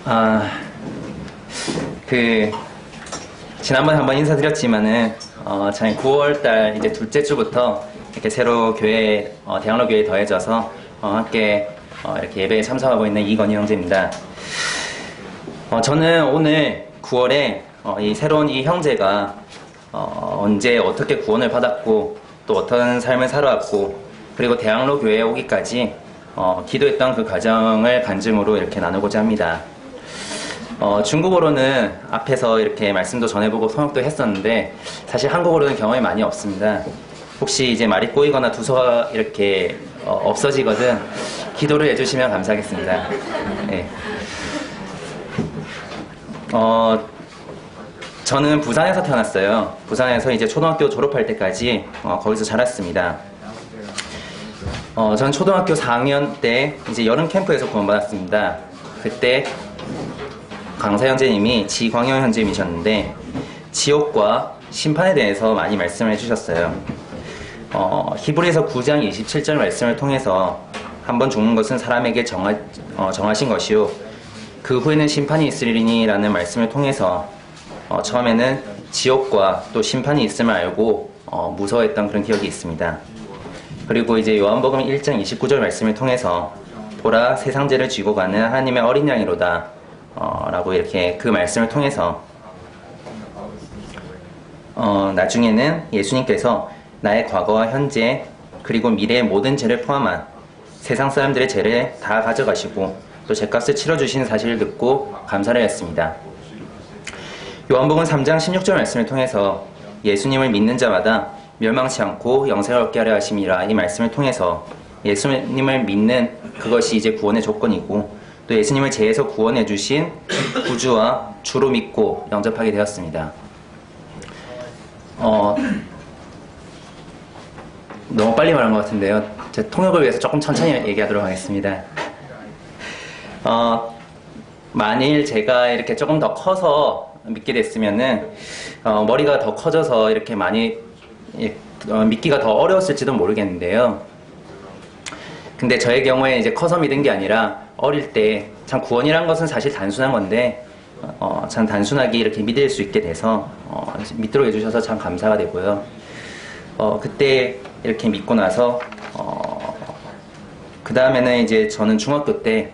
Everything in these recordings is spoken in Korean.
아, 그, 지난번에 한번 인사드렸지만은, 저희 9월달 이제 둘째 주부터 이렇게 새로 교회, 대학로 교회에 더해져서, 함께, 이렇게 예배에 참석하고 있는 이건희 형제입니다. 저는 오늘 9월에, 이 새로운 이 형제가, 언제 어떻게 구원을 받았고, 또 어떤 삶을 살아왔고, 그리고 대학로 교회에 오기까지, 기도했던 그 과정을 간증으로 이렇게 나누고자 합니다. 중국어로는 앞에서 이렇게 말씀도 전해보고 통역도 했었는데 사실 한국어로는 경험이 많이 없습니다. 혹시 이제 말이 꼬이거나 두서가 이렇게 없어지거든 기도를 해주시면 감사하겠습니다. 네. 저는 부산에서 태어났어요. 부산에서 이제 초등학교 졸업할 때까지 거기서 자랐습니다. 저는 초등학교 4학년 때 이제 여름 캠프에서 구원받았습니다. 그때 강사 형제님이 지광영 형제님이셨는데 지옥과 심판에 대해서 많이 말씀을 해주셨어요. 히브리서 9장 27절 말씀을 통해서 한번 죽는 것은 사람에게 정하신 것이요 그 후에는 심판이 있으리니 라는 말씀을 통해서 처음에는 지옥과 또 심판이 있음을 알고 무서워했던 그런 기억이 있습니다. 그리고 이제 요한복음 1장 29절 말씀을 통해서 보라 세상 죄를 쥐고 가는 하나님의 어린 양이로다 라고 이렇게 그 말씀을 통해서 나중에는 예수님께서 나의 과거와 현재 그리고 미래의 모든 죄를 포함한 세상 사람들의 죄를 다 가져가시고 또 죄값을 치러주신 사실을 듣고 감사를 했습니다. 요한복음 3장 16절 말씀을 통해서 예수님을 믿는 자마다 멸망치 않고 영생을 얻게 하려 하심이라 이 말씀을 통해서 예수님을 믿는 그것이 이제 구원의 조건이고 또 예수님을 죄에서 구원해 주신 구주와 주로 믿고 영접하게 되었습니다. 너무 빨리 말한 것 같은데요. 제 통역을 위해서 조금 천천히 얘기하도록 하겠습니다. 만일 제가 이렇게 조금 더 커서 믿게 됐으면은 머리가 더 커져서 이렇게 많이 믿기가 더 어려웠을지도 모르겠는데요. 근데 저의 경우에 이제 커서 믿은 게 아니라 어릴 때 참 구원이란 것은 사실 단순한 건데 참 단순하게 이렇게 믿을 수 있게 돼서 믿도록 해주셔서 참 감사가 되고요. 그때 이렇게 믿고 나서 그 다음에는 이제 저는 중학교 때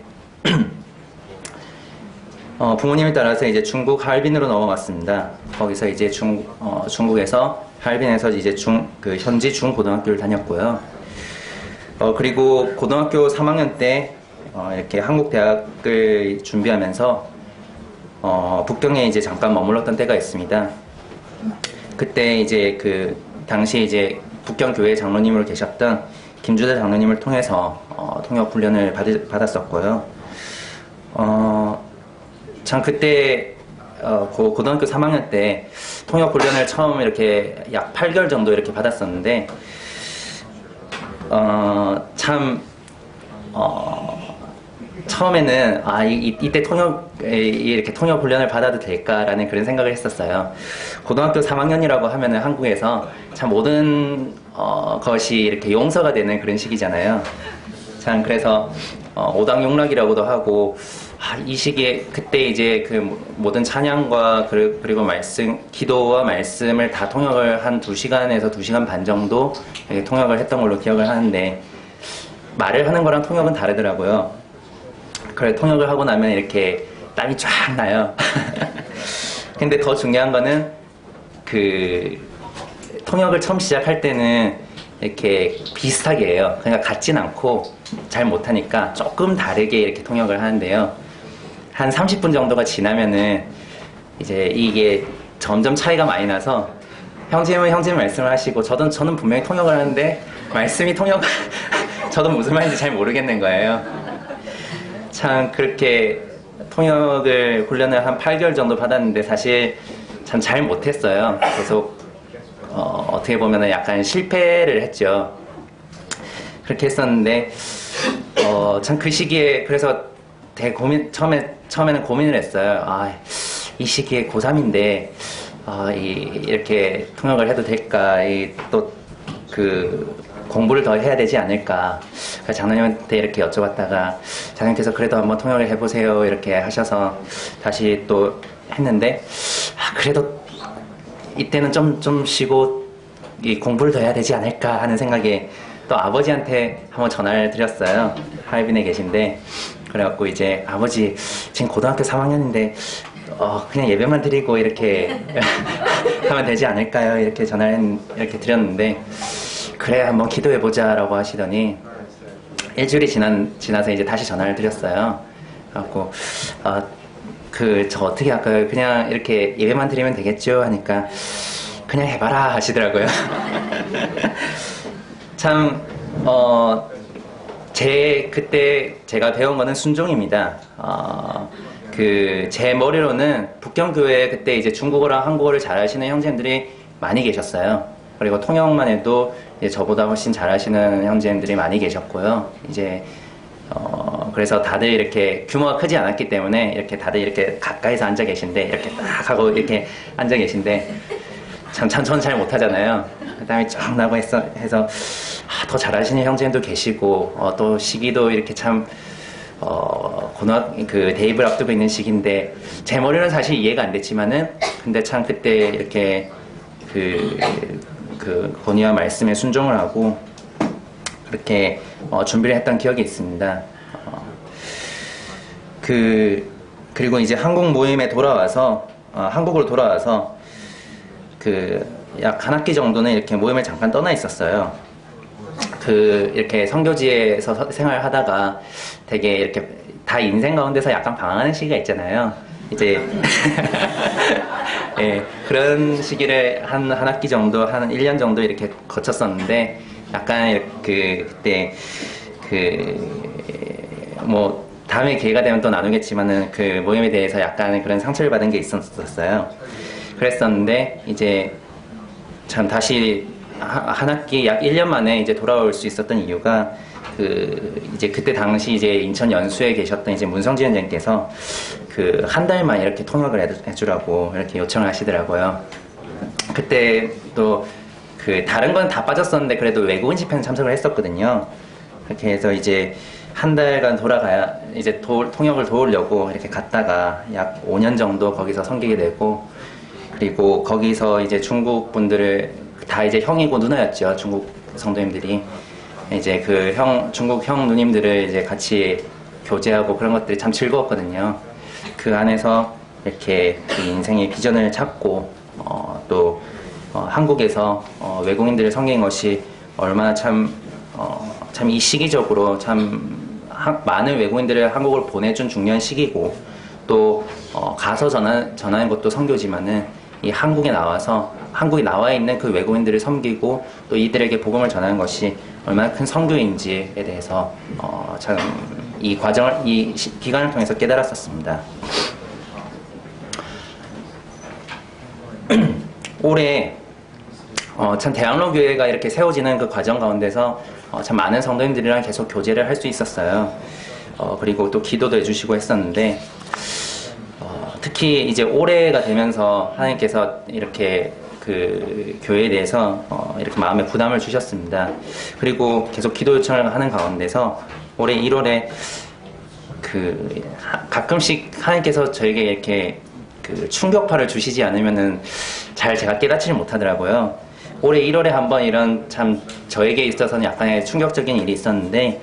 부모님을 따라서 이제 중국 하얼빈으로 넘어갔습니다. 거기서 이제 중국에서 하얼빈에서 이제 현지 중고등학교를 다녔고요. 그리고 고등학교 3학년 때 이렇게 한국 대학을 준비하면서 북경에 이제 잠깐 머물렀던 때가 있습니다. 그때 이제 그 당시 이제 북경 교회 장로님으로 계셨던 김주대 장로님을 통해서 통역 훈련을 받았었고요. 참 그때 고등학교 3학년 때 통역 훈련을 처음 이렇게 약 8개월 정도 이렇게 받았었는데 참 처음에는 이때 이렇게 통역 훈련을 받아도 될까라는 그런 생각을 했었어요. 고등학교 3학년이라고 하면은 한국에서 참 모든 것이 이렇게 용서가 되는 그런 시기잖아요. 참 그래서 오당용락이라고도 하고 이 시기에 그때 이제 그 모든 찬양과 그리고 말씀, 기도와 말씀을 다 통역을 한 2시간에서 2시간 반 정도 통역을 했던 걸로 기억을 하는데 말을 하는 거랑 통역은 다르더라고요. 그래 통역을 하고 나면 이렇게 땀이 쫙 나요. 근데 더 중요한 거는 그 통역을 처음 시작할 때는 이렇게 비슷하게 해요. 그러니까 같진 않고 잘 못하니까 조금 다르게 이렇게 통역을 하는데요. 한 30분 정도가 지나면은 이제 이게 점점 차이가 많이 나서 형제는 형제는 말씀을 하시고 저는 분명히 통역을 하는데 말씀이 저도 무슨 말인지 잘 모르겠는 거예요. 참 그렇게 통역을 훈련을 한 8개월 정도 받았는데 사실 참 잘 못했어요. 계속 어떻게 보면 약간 실패를 했죠. 그렇게 했었는데 참 그 시기에 그래서 되게 처음에는 고민을 했어요. 이 시기에 고3인데 이렇게 통역을 해도 될까? 또 공부를 더 해야 되지 않을까. 그래서 장로님한테 이렇게 여쭤봤다가 장로님께서 그래도 한번 통역을 해보세요 이렇게 하셔서 다시 또 했는데 그래도 이때는 좀 쉬고 이 공부를 더 해야 되지 않을까 하는 생각에 또 아버지한테 한번 전화를 드렸어요. 하얼빈에 계신데 그래갖고 이제 아버지 지금 고등학교 3학년인데 그냥 예배만 드리고 이렇게 하면 되지 않을까요? 이렇게 전화를 이렇게 드렸는데 그래 한번 기도해보자 라고 하시더니 일주일이 지나서 이제 다시 전화를 드렸어요. 그래갖고 저 어떻게 할까요? 그냥 이렇게 예배만 드리면 되겠죠? 하니까 그냥 해봐라 하시더라고요. 참 그때 제가 배운 거는 순종입니다. 제 머리로는 북경교회에 그때 이제 중국어랑 한국어를 잘하시는 형제님들이 많이 계셨어요. 그리고 통역만 해도 이제 저보다 훨씬 잘하시는 형제님들이 많이 계셨고요. 이제 그래서 다들 이렇게 규모가 크지 않았기 때문에 이렇게 다들 이렇게 가까이서 앉아 계신데 이렇게 딱 하고 이렇게 앉아 계신데 참 저는 잘 못하잖아요. 그다음에 쫙 나고 해서 더 잘하시는 형제님도 계시고 또 시기도 이렇게 참 대입을 앞두고 있는 시기인데 제 머리는 사실 이해가 안 됐지만은 근데 참 그때 이렇게 권위와 말씀에 순종을 하고 그렇게 준비를 했던 기억이 있습니다. 그리고 이제 한국 모임에 돌아와서 한국으로 돌아와서 약 한 학기 정도는 이렇게 모임을 잠깐 떠나 있었어요. 이렇게 선교지에서 생활하다가 되게 이렇게 다 인생 가운데서 약간 방황하는 시기가 있잖아요. 이제 예, 그런 시기를 한 학기 정도, 한 1년 정도 이렇게 거쳤었는데 약간 그때 뭐 다음에 기회가 되면 또 나누겠지만은 그 모임에 대해서 약간 그런 상처를 받은 게 있었어요. 그랬었는데 이제 참 다시 한 학기 약 1년 만에 이제 돌아올 수 있었던 이유가 이제 그때 당시 이제 인천 연수에 계셨던 이제 문성지 원장님께서 한 달만 이렇게 통역을 해주라고 이렇게 요청을 하시더라고요. 그때 또 다른 건 다 빠졌었는데 그래도 외국인 집회는 참석을 했었거든요. 그렇게 해서 이제 한 달간 돌아가야 이제 통역을 도우려고 이렇게 갔다가 약 5년 정도 거기서 섬기게 되고 그리고 거기서 이제 중국 분들을 다 이제 형이고 누나였죠. 중국 성도님들이 이제 중국 형 누님들을 이제 같이 교제하고 그런 것들이 참 즐거웠거든요. 그 안에서 이렇게 인생의 비전을 찾고 또 한국에서 외국인들을 섬긴 것이 얼마나 참 이 시기적으로 참 많은 외국인들을 한국을 보내준 중요한 시기고 또 가서 전하는 것도 선교지만은 이 한국에 나와 있는 그 외국인들을 섬기고 또 이들에게 복음을 전하는 것이 얼마나 큰 선교인지에 대해서 참 이 기간을 통해서 깨달았었습니다. 올해 참 대학로 교회가 이렇게 세워지는 그 과정 가운데서 참 많은 성도님들이랑 계속 교제를 할 수 있었어요. 그리고 또 기도도 해주시고 했었는데 특히 이제 올해가 되면서 하나님께서 이렇게 교회에 대해서 이렇게 마음에 부담을 주셨습니다. 그리고 계속 기도 요청을 하는 가운데서 올해 1월에 가끔씩 하나님께서 저에게 이렇게 충격파를 주시지 않으면은 잘 제가 깨닫지를 못하더라고요. 올해 1월에 한번 이런 참 저에게 있어서는 약간의 충격적인 일이 있었는데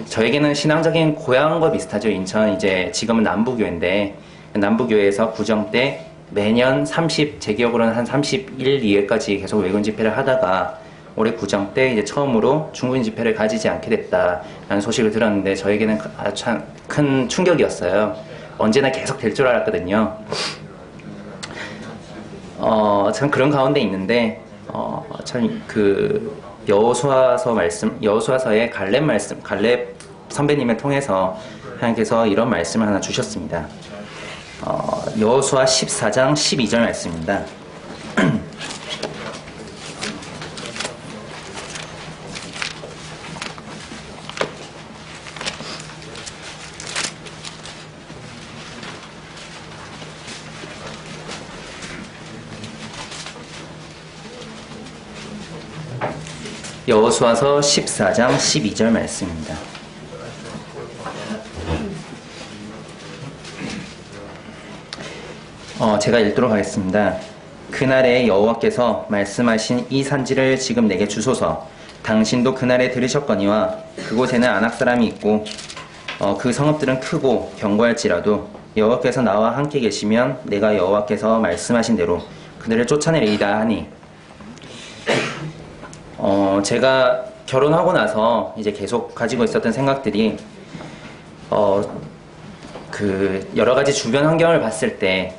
저에게는 신앙적인 고향과 비슷하죠. 인천 이제 지금은 남부교회인데 남부교회에서 구정 때 매년 제 기억으로는 한 31, 2회까지 계속 외국인 집회를 하다가 올해 구정 때 이제 처음으로 중국인 집회를 가지지 않게 됐다라는 소식을 들었는데 저에게는 아주 참 큰 충격이었어요. 언제나 계속 될 줄 알았거든요. 참 그런 가운데 있는데 참 여호수아서의 갈렙 선배님을 통해서 하나님께서 이런 말씀을 하나 주셨습니다. 여호수아 14장 12절 말씀입니다. 여호수아서 14장 12절 말씀입니다. 제가 읽도록 하겠습니다. 그날에 여호와께서 말씀하신 이 산지를 지금 내게 주소서. 당신도 그날에 들으셨거니와 그곳에는 아낙 사람이 있고 그 성읍들은 크고 견고할지라도 여호와께서 나와 함께 계시면 내가 여호와께서 말씀하신 대로 그들을 쫓아내리이다 하니, 제가 결혼하고 나서 이제 계속 가지고 있었던 생각들이 그 여러 가지 주변 환경을 봤을 때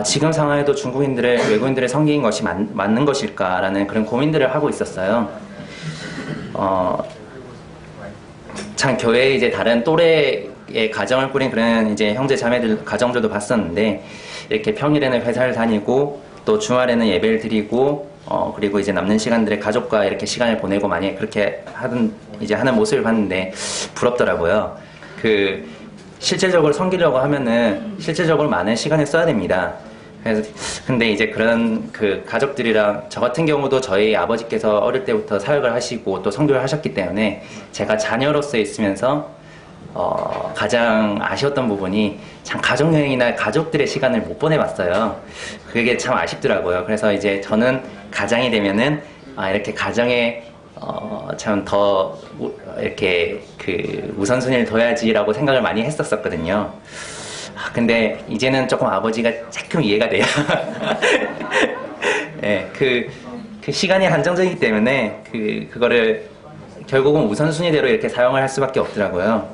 지금 상황에도 외국인들을 섬기는 것이 맞는 것일까라는 그런 고민들을 하고 있었어요. 참 교회에 이제 다른 또래의 가정을 꾸린 그런 이제 형제 자매들 가정들도 봤었는데, 이렇게 평일에는 회사를 다니고 또 주말에는 예배를 드리고 그리고 이제 남는 시간들에 가족과 이렇게 시간을 보내고 많이 그렇게 하는 모습을 봤는데 부럽더라고요. 실질적으로 섬기려고 하면은 실질적으로 많은 시간을 써야 됩니다. 그래서 근데 이제 그런 가족들이랑, 저 같은 경우도 저희 아버지께서 어릴 때부터 사역을 하시고 또 선교를 하셨기 때문에 제가 자녀로서 있으면서 가장 아쉬웠던 부분이 참 가족여행이나 가족들의 시간을 못 보내봤어요. 그게 참 아쉽더라고요. 그래서 이제 저는 가장이 되면은 이렇게 가정에 참 더 이렇게 우선순위를 둬야지라고 생각을 많이 했었거든요. 근데 이제는 조금 아버지가 조금 이해가 돼요. 네, 그 시간이 한정적이기 때문에 그거를 결국은 우선순위대로 이렇게 사용을 할 수밖에 없더라고요.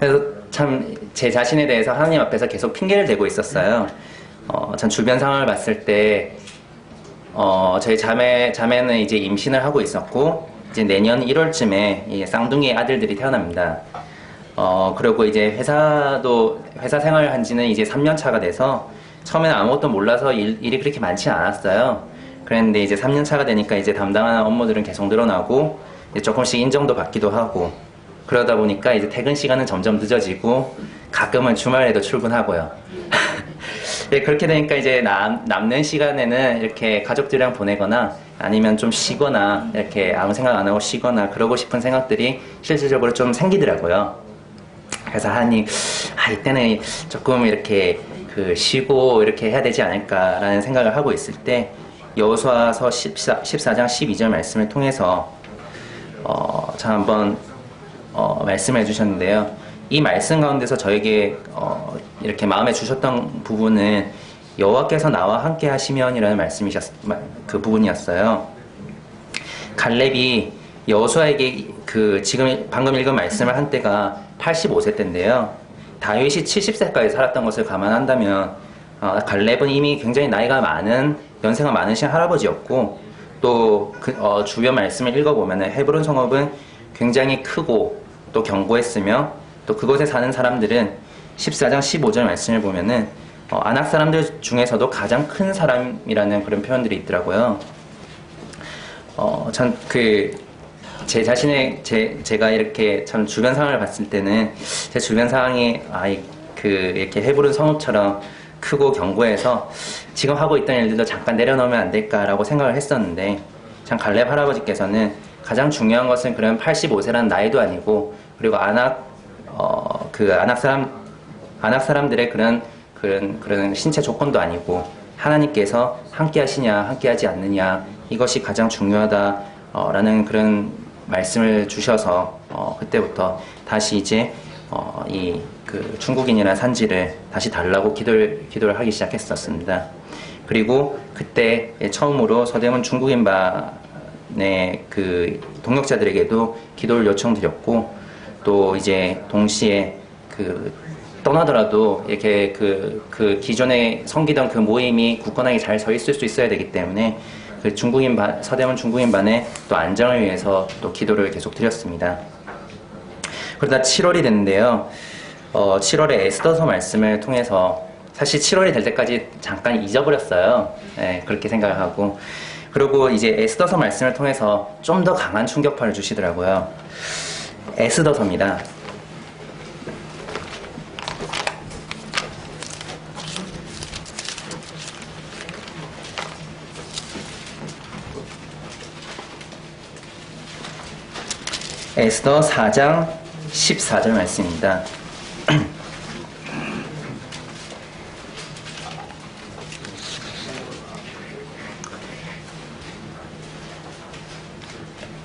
그래서 참 제 자신에 대해서 하나님 앞에서 계속 핑계를 대고 있었어요. 전 주변 상황을 봤을 때 저희 자매는 이제 임신을 하고 있었고, 이제 내년 1월쯤에 쌍둥이 아들들이 태어납니다. 그리고 이제 회사 생활을 한 지는 이제 3년 차가 돼서 처음에는 아무것도 몰라서 일이 그렇게 많지는 않았어요. 그랬는데 이제 3년 차가 되니까 이제 담당하는 업무들은 계속 늘어나고 이제 조금씩 인정도 받기도 하고, 그러다 보니까 이제 퇴근 시간은 점점 늦어지고 가끔은 주말에도 출근하고요. 네, 그렇게 되니까 이제 남는 시간에는 이렇게 가족들이랑 보내거나 아니면 좀 쉬거나 이렇게 아무 생각 안 하고 쉬거나 그러고 싶은 생각들이 실질적으로 좀 생기더라고요. 그래서 하나님, 이때는 조금 이렇게 쉬고 이렇게 해야 되지 않을까라는 생각을 하고 있을 때 여호수아서 14장 12절 말씀을 통해서 참 한번 말씀해 주셨는데요. 이 말씀 가운데서 저에게 이렇게 마음에 주셨던 부분은 여호와께서 나와 함께 하시면이라는 그 부분이었어요. 갈렙이 여호수아에게 지금 방금 읽은 말씀을 한 때가 85세 때인데요. 다윗이 70세까지 살았던 것을 감안한다면 갈렙은 이미 굉장히 연세가 많으신 할아버지였고, 또 주변 말씀을 읽어보면 헤브론 성읍은 굉장히 크고 또 견고했으며, 또 그곳에 사는 사람들은 14장 15절 말씀을 보면은 아낙 사람들 중에서도 가장 큰 사람이라는 그런 표현들이 있더라고요. 전 제가 이렇게 참 주변 상황을 봤을 때는 제 주변 상황이 이렇게 헤브론 성읍처럼 크고 견고해서 지금 하고 있던 일들도 잠깐 내려놓으면 안 될까라고 생각을 했었는데, 참 갈렙 할아버지께서는 가장 중요한 것은 그런 85세라는 나이도 아니고, 그리고 아낙 사람들의 그런 신체 조건도 아니고, 하나님께서 함께 하시냐 함께 하지 않느냐, 이것이 가장 중요하다라는 그런 말씀을 주셔서 그때부터 다시 이제 중국인이라는 산지를 다시 달라고 기도를 하기 시작했었습니다. 그리고 그때 처음으로 서대문 중국인반의 동역자들에게도 기도를 요청드렸고, 또 이제 동시에 떠나더라도 이렇게 기존에 섬기던 그 모임이 굳건하게 잘 서 있을 수 있어야 되기 때문에 서대문 중국인반의 또 안정을 위해서 또 기도를 계속 드렸습니다. 그러다 7월이 됐는데요. 7월에 에스더서 말씀을 통해서, 사실 7월이 될 때까지 잠깐 잊어버렸어요. 네, 그렇게 생각을 하고. 그리고 이제 에스더서 말씀을 통해서 좀 더 강한 충격파를 주시더라고요. 에스더서입니다. 에스더 4장 14절 말씀입니다.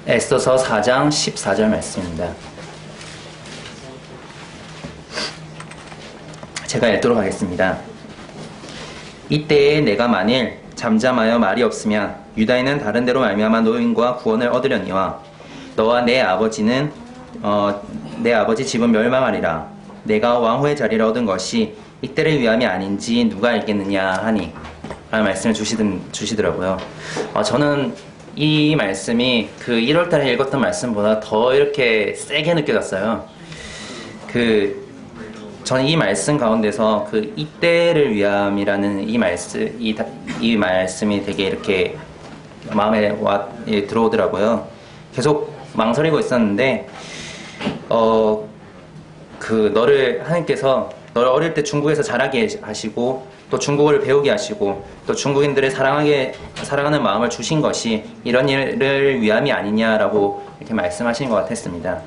에스더서 4장 14절 말씀입니다. 제가 읽도록 하겠습니다. 이때에 내가 만일 잠잠하여 말이 없으면 유다인은 다른 데로 말미암아 노임과 구원을 얻으려니와 너와 내 아버지는 내 아버지 집은 멸망하리라. 내가 왕후의 자리를 얻은 것이 이때를 위함이 아닌지 누가 알겠느냐 하니 라는 말씀을 주시더라고요. 저는 이 말씀이 그 1월달에 읽었던 말씀보다 더 이렇게 세게 느껴졌어요. 저는 이 말씀 가운데서 그 이때를 위함이라는 이 말씀이 되게 이렇게 마음에 들어오더라고요. 계속 망설이고 있었는데, 하나님께서 너를 어릴 때 중국에서 자라게 하시고, 또 중국어를 배우게 하시고, 또 중국인들을 사랑하는 마음을 주신 것이 이런 일을 위함이 아니냐라고 이렇게 말씀하시는 것 같았습니다.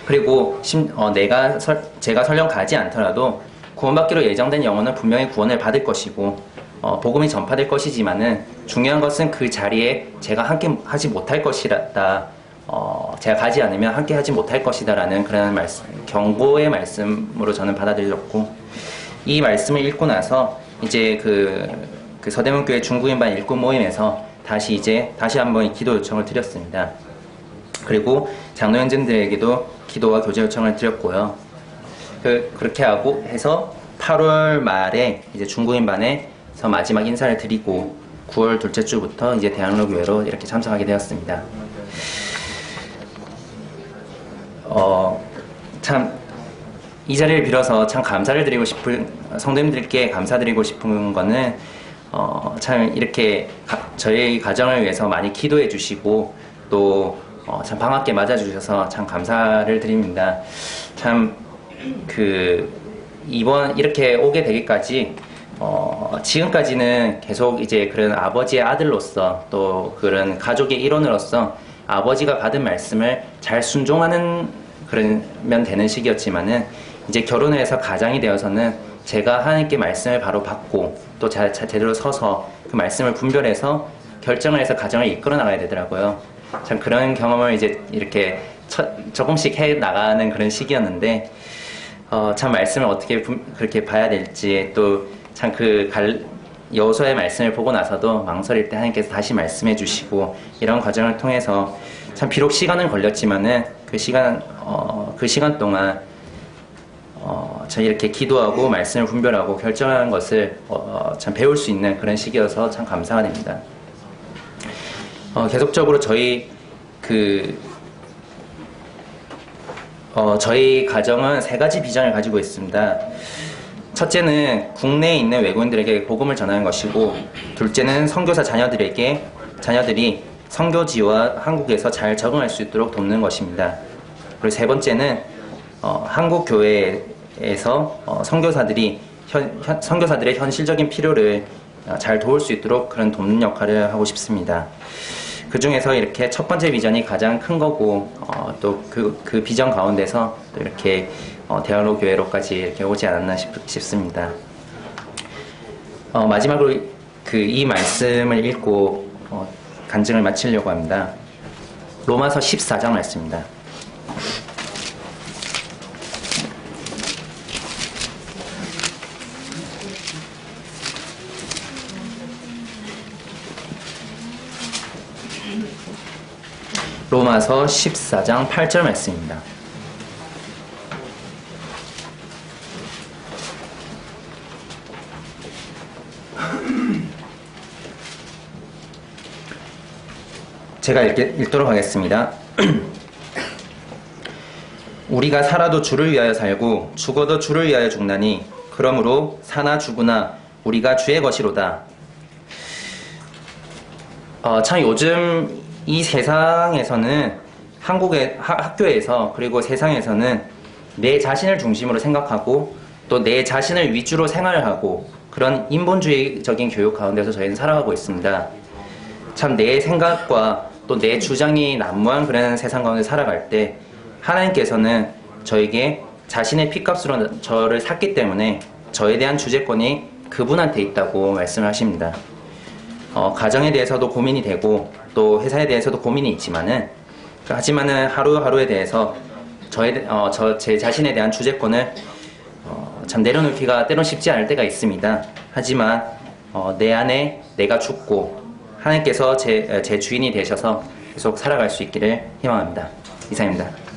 그리고 제가 설령 가지 않더라도 구원받기로 예정된 영혼은 분명히 구원을 받을 것이고 복음이 전파될 것이지만은 중요한 것은 그 자리에 제가 함께 하지 못할 것이다. 제가 가지 않으면 함께 하지 못할 것이다라는 그런 경고의 말씀으로 저는 받아들였고, 이 말씀을 읽고 나서 이제 그 서대문교회 중국인반 일꾼 모임에서 다시 한번 기도 요청을 드렸습니다. 그리고 장로 형제들에게도 기도와 교제 요청을 드렸고요. 그렇게 하고 해서 8월 말에 이제 중국인반에서 마지막 인사를 드리고 9월 둘째 주부터 이제 대학로교회로 이렇게 참석하게 되었습니다. 참 이 자리를 빌어서 참 감사를 드리고 싶은, 성도님들께 감사드리고 싶은 거는 참 이렇게 저희 가정을 위해서 많이 기도해 주시고 또 참 방학계 맞아주셔서 참 감사를 드립니다. 참 이번 이렇게 오게 되기까지 지금까지는 계속 이제 그런 아버지의 아들로서 또 그런 가족의 일원으로서 아버지가 받은 말씀을 잘 순종하는 그러면 되는 시기였지만은 이제 결혼을 해서 가장이 되어서는 제가 하나님께 말씀을 바로 받고 또 제대로 서서 그 말씀을 분별해서 결정을 해서 가정을 이끌어 나가야 되더라고요. 참 그런 경험을 이제 이렇게 조금씩 해 나가는 그런 시기였는데, 참 말씀을 어떻게 그렇게 봐야 될지, 또 참 여호수아의 말씀을 보고 나서도 망설일 때 하나님께서 다시 말씀해 주시고, 이런 과정을 통해서 참 비록 시간은 걸렸지만은 그 시간 동안 참 이렇게 기도하고 말씀을 분별하고 결정하는 것을 참 배울 수 있는 그런 시기여서 참 감사가 됩니다. 계속적으로 저희 가정은 3가지 비전을 가지고 있습니다. 첫째는 국내에 있는 외국인들에게 복음을 전하는 것이고, 둘째는 선교사 자녀들이 선교지와 한국에서 잘 적응할 수 있도록 돕는 것입니다. 그리고 세 번째는 한국 교회에서 선교사들의 현실적인 필요를 잘 도울 수 있도록 그런 돕는 역할을 하고 싶습니다. 그 중에서 이렇게 첫 번째 비전이 가장 큰 거고, 또 그 비전 가운데서 또 이렇게 대학로 교회로까지 이렇게 오지 않았나 싶습니다. 마지막으로 이 말씀을 읽고 간증을 마치려고 합니다. 로마서 14장 말씀입니다. 로마서 14장 8절 말씀입니다. 제가 읽도록 하겠습니다. 우리가 살아도 주를 위하여 살고 죽어도 주를 위하여 죽나니 그러므로 사나 죽으나 우리가 주의 것이로다. 참 요즘 이 세상에서는 학교에서 그리고 세상에서는 내 자신을 중심으로 생각하고 또 내 자신을 위주로 생활을 하고 그런 인본주의적인 교육 가운데서 저희는 살아가고 있습니다. 참 내 생각과 또 내 주장이 난무한 그런 세상 가운데 살아갈 때 하나님께서는 저에게 자신의 피값으로 저를 샀기 때문에 저에 대한 주재권이 그분한테 있다고 말씀하십니다. 가정에 대해서도 고민이 되고 또 회사에 대해서도 고민이 있지만은 하지만은 하루하루에 대해서 제 자신에 대한 주재권을 참 내려놓기가 때론 쉽지 않을 때가 있습니다. 하지만 내 안에 내가 죽고 하나님께서 제 주인이 되셔서 계속 살아갈 수 있기를 희망합니다. 이상입니다.